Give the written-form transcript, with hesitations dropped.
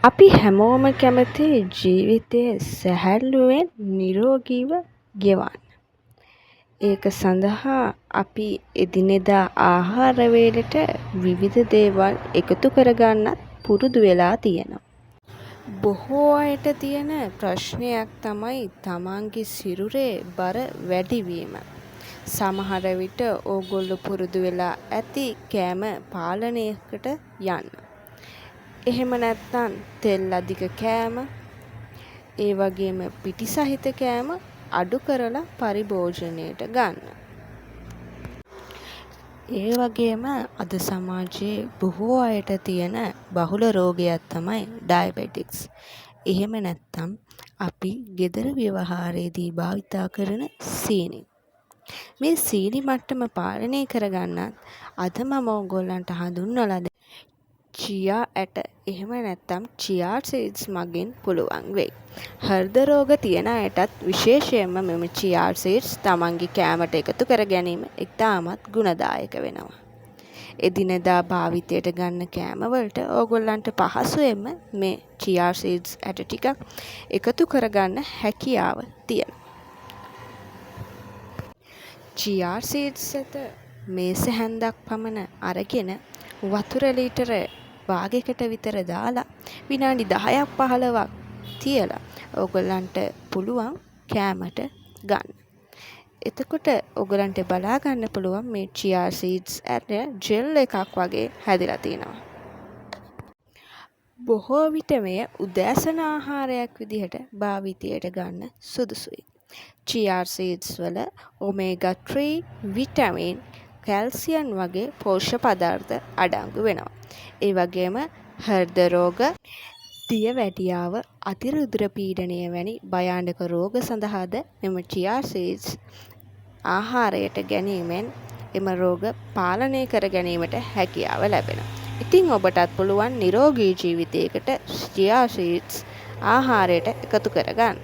අපි හැමෝම කැමති ජීවිතය සැහැල්ලුවෙන් නිරෝගීව ගෙවන්න. ඒක සඳහා අපි එදිනෙදා ආහාර වේලට විවිධ දේවල් එකතු කරගන්නත් පුරුදු වෙලා තියෙනවා. බොහෝ අයට තියෙන ප්‍රශ්නයක් තමයි තමන්ගේ සිරුරේ බර වැඩිවීම. සමහර විට ඕගොල්ලෝ පුරුදු වෙලා ඇති කෑම පාලනයකට යන්න. එහෙම නැත්නම් තෙල් අධික කෑම, ඒ වගේම පිටි සහිත කෑම අඩු කරලා පරිභෝජනයට ගන්න. ඒ වගේම අද සමාජයේ බොහෝ අයට තියෙන බහුල රෝගයක් තමයි ඩයබටික්ස්. එහෙම නැත්නම් අපි ගෙදර ව්‍යවහාරයේදී භාවිතා කරන සීනි. මේ සීනි මට්ටම පාලනය කරගන්නත් අද මම ඕගොල්ලන්ට හඳුන්වලා චියා ඇට එහෙම නැත්නම් චියා සීඩ්ස් මගින් පුළුවන් වෙයි. හෘද රෝග තියෙන අයටත් විශේෂයෙන්ම මෙම චියා සීඩ්ස් තමන්ගේ කෑමට එකතු කර ගැනීම ඉතාමත් ගුණදායක වෙනවා. එදිනෙදා භාවිතයට ගන්න කෑමවලට ඕගොල්ලන්ට පහසුවෙන්ම මේ චියා සීඩ්ස් ඇට ටික එකතු කරගන්න හැකියාව තියෙනවා. චියා සීඩ්ස් ඇට මේස හැන්දක් පමණ අරගෙන වතුර ලීටර භාගයකට විතර දාලා විනාඩි 10ක් 15ක් තියලා ඕගොල්ලන්ට පුළුවන් කෑමට ගන්න. එතකොට ඕගොල්ලන්ට බලා ගන්න පුළුවන් මේ චියා සීඩ්ස් ඇට ජෙල් එකක් වගේ හැදිලා තියෙනවා. බොහෝ විට මෙය උදෑසන ආහාරයක් විදිහට භාවිතයට ගන්න සුදුසුයි. චියා සීඩ්ස් වල ඔමේගා 3 විටමින්, කැල්සියම් වගේ පෝෂ්‍ය පදාර්ථ අඩංගු වෙනවා. ඒ වගේම හෘද රෝග, දියවැඩියාව, අතිරුධිර පීඩනය වැනි භයානක රෝග සඳහාද මෙම චියා සීඩ්ස් ආහාරයට ගැනීමෙන් එම රෝග පාලනය කර ගැනීමට හැකියාව ලැබෙනවා. ඉතින් ඔබටත් පුළුවන් නිරෝගී ජීවිතයකට චියා සීඩ්ස් ආහාරයට එකතු කරගන්න.